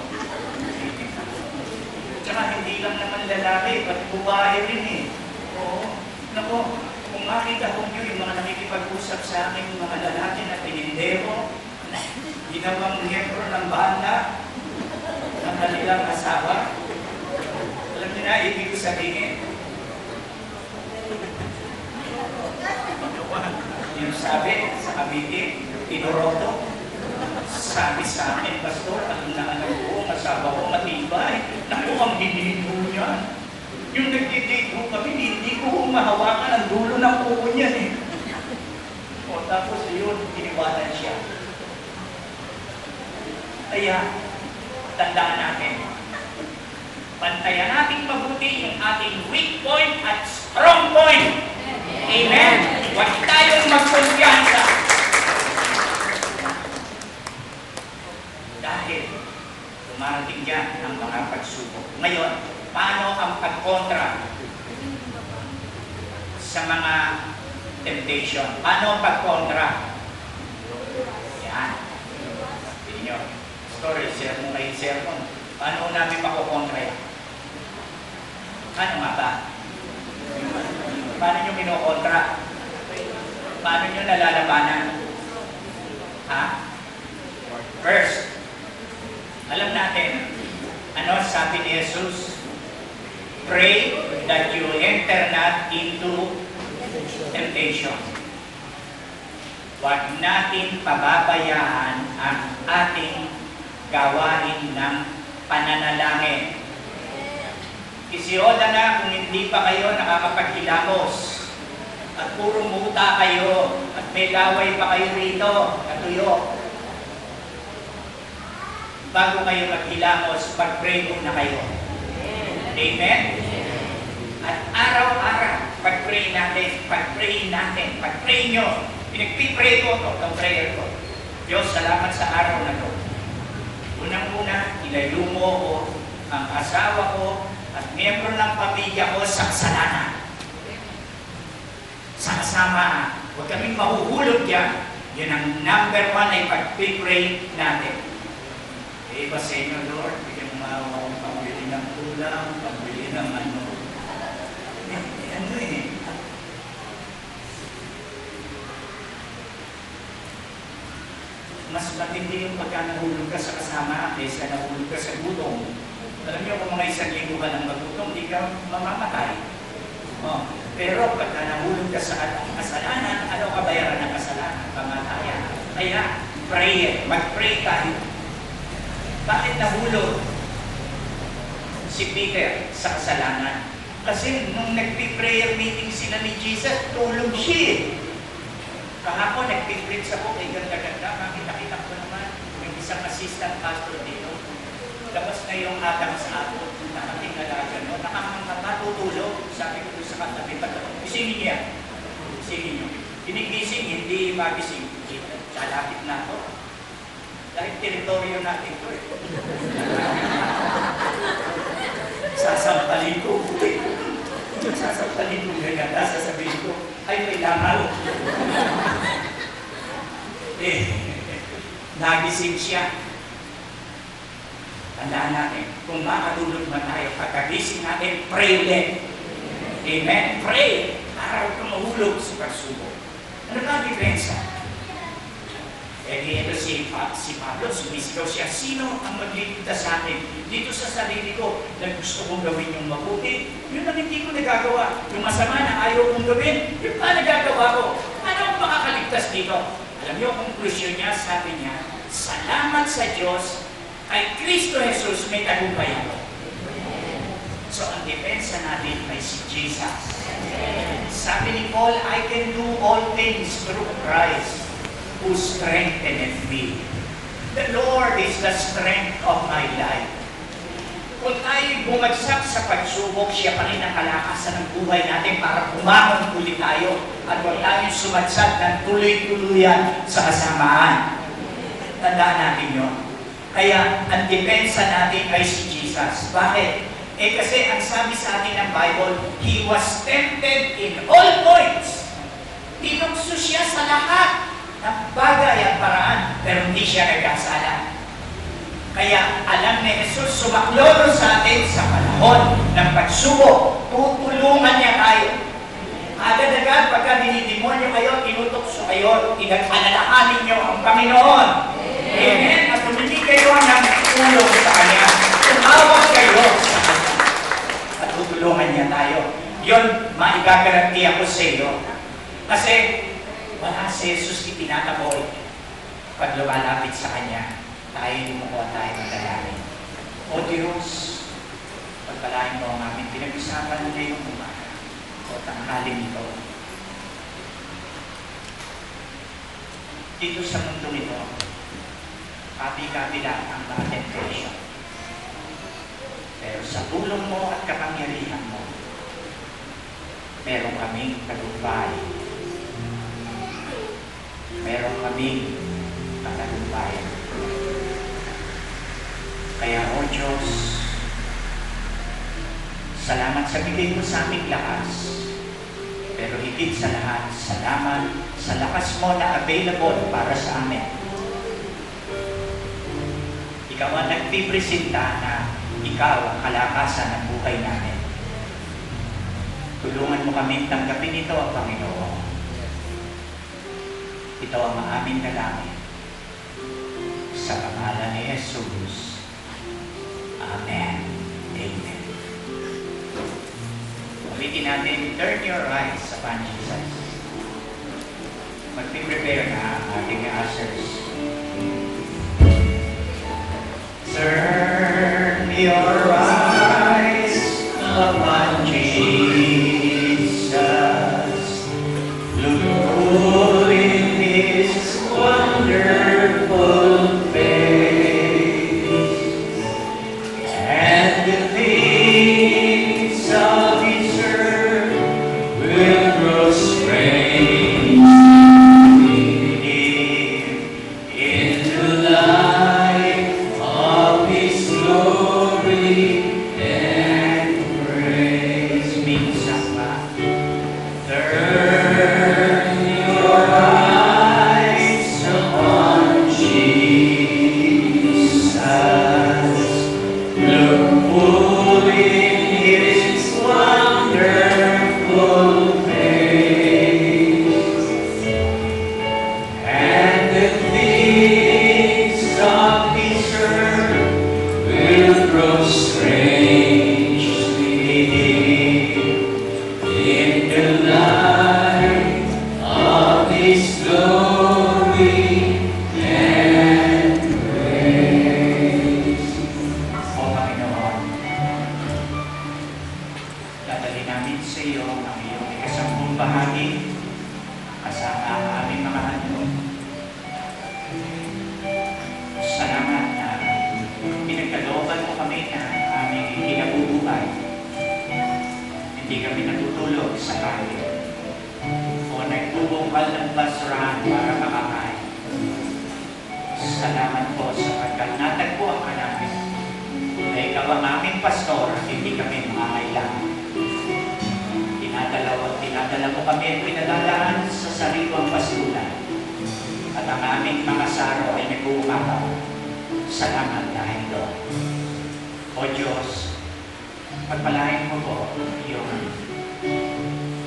Tsaka hindi lang naman lalaki, pati babae rin eh. Oo. Nako, kung makita ko nyo yung mga nakikipag-usap sa akin, yung mga lalaki na tinindero, ginawang miyembro ng banda, ng kanilang asawa, alam niyo na, ibig ko sabihin. Yung sabi sa Cavite, Tinoroto, sabi sa akin, pastor, ang naalam ko, asawa ko matibay. Naku, ang hinihino niyan. Yung nag-date ko kami, hindi ko mahawakan ang dulo ng kuko niyan eh. O tapos yun, iniwanan siya. Kaya, tandaan natin, pantayan natin mabuti yung ating weak point at strong point. Amen. Huwag tayong magkumpiyansa. Dahil dumarating yan ang mga pagsubok. Ngayon, paano ang pagkontra sa mga temptation? Paano ang pagkontra? Yan. Hindi nyo. Story, sermon kayo sermon. Paano namin makukontra yan? Ano nga ba? Paano nyo kinokontra? Paano nyo nalalabanan? Ha? First, alam natin, ano sabi ni Jesus? Pray that you enter not into temptation. Huwag natin pababayaan ang ating gawain ng pananalangin. Isiyoda na kung hindi pa kayo nakakapaghilamos at puro muta kayo at may laway pa kayo rito, katuyo. Bago kayo maghilamos, mag-pray na kayo. Amen? At araw-araw, pag-pray nyo. Pinagpipray ko itong prayer ko. Diyos, salamat sa araw na ito. Unang-una, ilayo mo ko, ang asawa ko, at miyembro ng pamilya ko sa kasalanan. Sa kasama, huwag kaming mahuhulog yan. Yun ang number one ay pag-pray natin. Iba sa inyo, Lord, bigyan mo ako pambili ng ulam, pambili ng ano. Ano eh. Mas matindi yung pagka nahulog ka sa kasama kaysa nahulog ka sa gutom. Alam niyo, kung mga 1 linggo ka ng magutom, hindi ka mamamatay. Oh. Pero pagka nahulog ka sa kasalanan, ano kabayaran ng kasalanan? Pamatayan. Kaya, pray. Mag-pray tayo. Bakit nahulog si Peter sa kasalanan? Kasi nung nag-prayer meeting sila ni Jesus, tulog siya. Kahapon, nag-preach ako kay ganda-ganda. Makita-kita ko naman yung isang assistant pastor dito. Labas na yung atang sa ako. Nakatingala dyan. Nakakatutulog. Sabi ko sa katabi. Isingin niya. Isingin niyo. Inigising, hindi magising. Salapit na ako. Dahil teritoryo natin ito eh. Sasampalin ko. Sasampalin ko ganyan. Sasabihin ko, ay may langaw. Nagising siya. Tandaan natin, kung makatulog man tayo, pagkagising natin, pray ulit. Amen? Pray para huwag kang mahulog sa pagsubok. Ano ba ang diferensya? Ito si Pablo, sumisigaw siya, sino ang magliligtas sa akin? Dito sa sarili ko, na gusto kong gawin yung mabuti, yun ang hindi ko nagagawa. Yung masama na ayaw kong gawin, yun pa nagagawa ko. Ano ang makakaligtas dito? Alam niyo, conclusion niya, sabi niya, salamat sa Diyos, kay Kristo Jesus may tagumpay ako. So, ang depensa natin ay si Jesus. Sabi ni Paul, I can do all things through Christ who strengtheneth me. The Lord is the strength of my life. Kung tayo'y bumagsak sa pagsubok, siya pa rin ang kalakasan ng buhay natin para bumangon ulit tayo at huwag tayong sumadsad ng tuloy-tuluyan sa kasamaan. Tandaan natin yun. Kaya ang depensa natin ay si Jesus. Bakit? Kasi ang sabi sa atin ng Bible, He was tempted in all points. Tinukso siya sa lahat ng bagay at paraan, pero hindi siya nagkasala. Kaya alam ni Jesus, sumaklolo sa atin sa panahon ng pagsubok, tutulungan niya tayo. Agad-agad, pagka dinidemonyo kayo, tinutokso kayo, inag-alalahanin niyo ang Panginoon. Amen? At tumindi kayo ng tulong sa Kanya. Tumawag kayo sa Kanya. At tutulungan niya tayo. Yun, maigagaranti ako sa iyo. Kasi, wala si Jesus itinataboy. Pag lumalapit sa Kanya, tayo lumukuha tayo ng dalangin. O Diyos, pagpalain mo ang aming pinag-usapan na ngayong umaga o tanghalin ito. Dito sa mundo nito, kabi-kabila ang mga temptation. Pero sa tulong mo at kapangyarihan mo, meron kaming tagumpay. Meron kaming katagumpayan. Kaya, O Diyos, salamat sa bigay mo sa aming lakas. Pero higit sa lahat, salamat sa lakas mo na available para sa amin. Ikaw ang nagpipresenta na ikaw ang kalakasan ng buhay namin. Tulungan mo kami tanggapin ito, Panginoon. Ito ang aming dalangin. Sa pangalan ni Jesus. Amen. Amen. Ulitin natin, turn your eyes upon Jesus. Mag-prepare na ang ating ushers. Turn your eyes upon Jesus. Look in His wonderful face, and the things of His earth will grow strange to me. kasama ang aming mga handog. Salamat na pinagkalooban mo kami na aming kinabubuhay. Hindi kami natutulog sa kaya o nagtubungkal ng basurahan para makakain. Salamat po sapagkat natagpuan ka namin na ikaw ang aming pastor at hindi kami mangangailangan. Tinadala mo kami at pinadalaan sa sariwang pastulan at ang aming mga saro ay nag-uumapaw. Salamat dahil doon. O Diyos, pagpalain mo po yung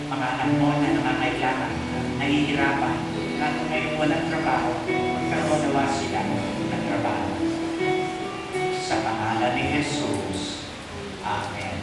mga anak mo na nangangailangan, nahihirapan, at ngayon walang trabaho, magkaroon nawa sila ng trabaho. Sa pangalan ni Jesus. Amen.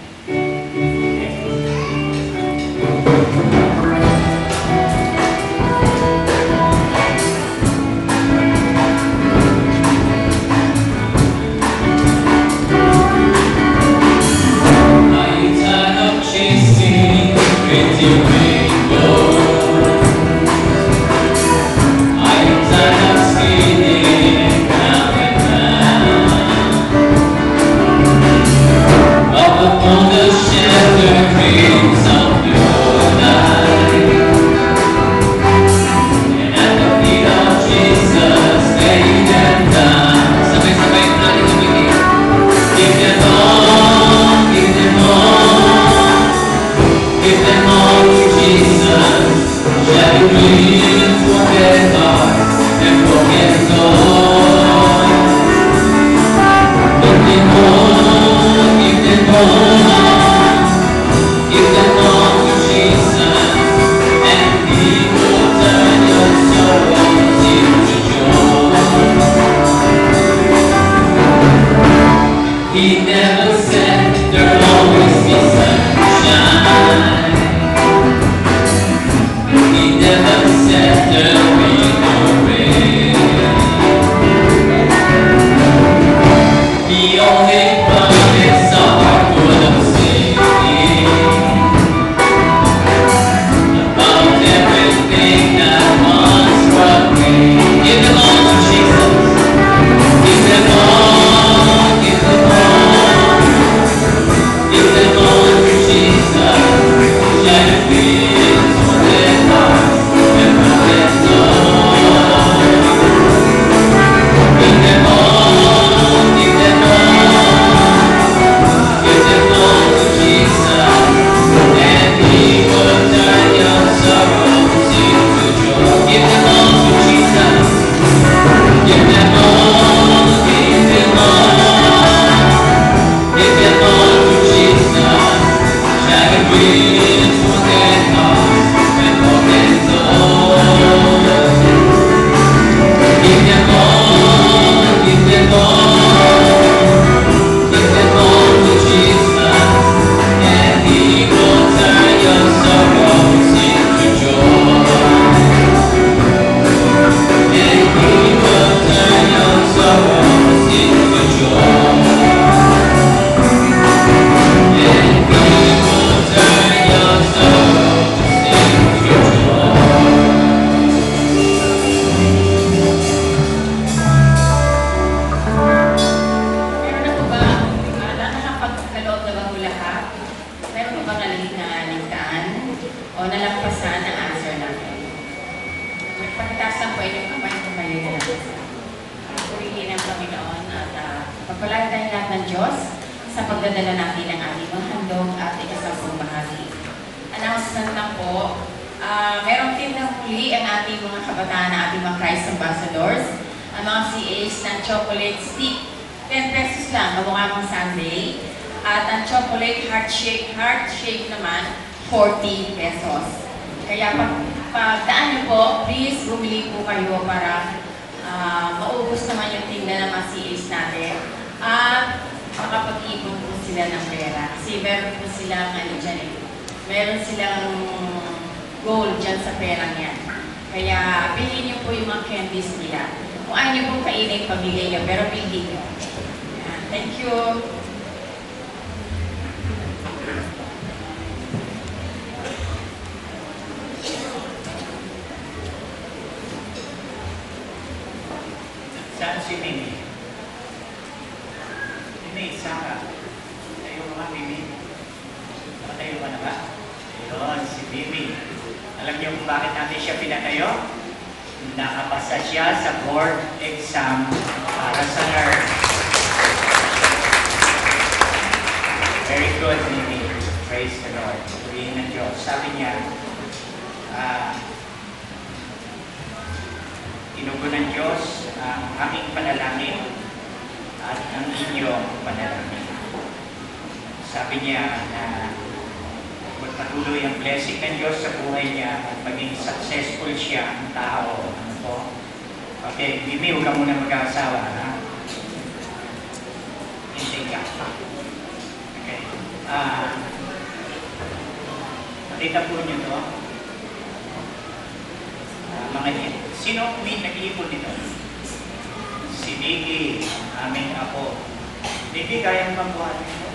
Kaya pagdaan niyo po, please bumili po kayo para maubos naman yung tinda ng mga CAs natin. At makapag-ipon po sila ng pera. Kasi meron po silang dyan eh. Meron silang goal dyan sa perang yan. Kaya bilhin niyo po yung mga candies nila. Kung ayaw niyo po kainin, pamigay niyo. Pero bilhin niyo. Thank you. Saan si Mimi? Mimi, saan ka? Tayo ka nga, Mimi. Nakatayo ka na ba? Ayun, si Mimi. Alam niyo kung bakit natin siya pinatayo? Nakapasa siya sa board exam para sa nurse. Very good, Mimi. Praise the Lord. Purihin ng Diyos. Sabi niya, tinugon ng Diyos ang aming panalangin at ang inyong panalangin. Sabi niya na magpatuloy ang blessing ng Diyos sa buhay niya at maging successful siya ang tao. Ano po? Okay, Mimi, huwag ka muna mag-aasawa, ha? Hindi ka. Okay. Nakita po niyo to? Mga sino may nag-iipon dito? Si Vicky, ang aming apo. Vicky, kaya mo magbuhat nito?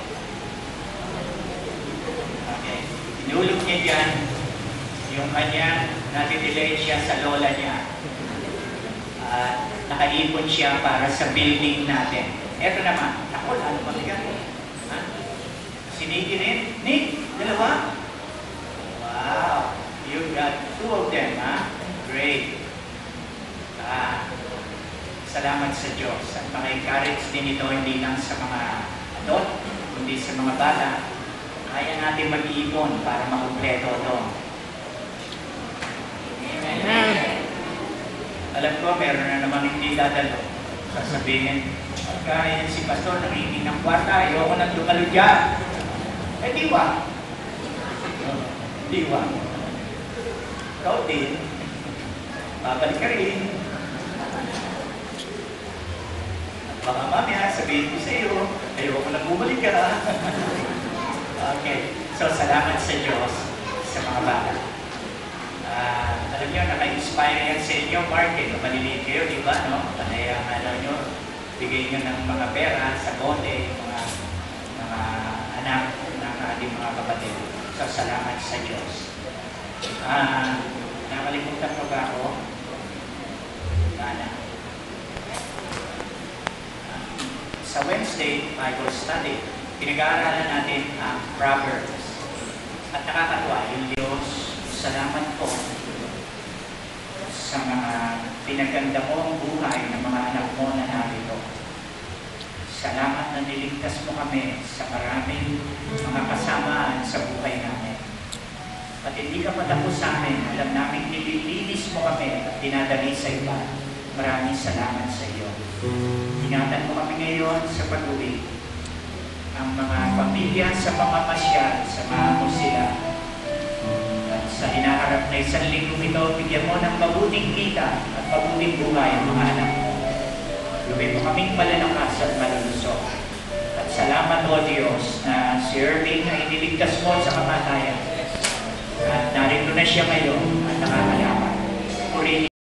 Okay. Inulog niya dyan yung kanya, natidelay siya sa lola niya. Nakaipon siya para sa building natin. Eto naman, ako, lalo mabigat. Ha? Si Nicky rin? Nick, dalawa? Wow, you got 2 of them, ha? Great. Salamat sa Diyos. At maka-encourage din ito hindi lang sa mga adult, kundi sa mga bata. Kaya natin mag-iipon para makumpleto ito. Alam ko, meron na naman hindi dadalo. Sasabihin, pagka yan si Pastor, nanginig ng kwarta, ayoko nang dumalo dyan. Eh, diwa. Diwa. Ikaw din. Babalik ka rin. At baka mamaya, sabihin ko sa iyo, ayoko nang bumalik ka. Okay. So, salamat sa Diyos sa mga bata. Alam nyo, naka-inspire yan sa inyo, Martin. Maliliit kayo, di ba, no? Kaya, alam nyo, bigay nyo ng mga pera sa bote, mga anak ng ating mga kapatid. So, salamat sa Diyos. Nakalimutan mo ba ako? Sa Wednesday, Bible study, pinag-aaralan natin ang Proverbs. At nakakatuwa yung Diyos, salamat po sa mga pinaganda mo ang buhay ng mga anak mo na narito. Salamat na niligtas mo kami sa maraming mga kasamaan sa buhay namin. At hindi ka patapos sa amin, alam namin nililinis mo kami at dinadali sa iba. Maraming salamat sa iyo. Ingatan mo kami ngayon sa pag-uwi. Ang mga pamilya sa pamamasyal, samahan mo sila. At sa hinaharap na isang linggo ito, bigyan mo ng mabuting kita at mabuting buhay ang mga anak mo. Luwi mo kaming malalakas at malulusog. At salamat o Diyos na si Irving ay iniligtas mo sa kamatayan. At narito na siya ngayon at nakakalakas.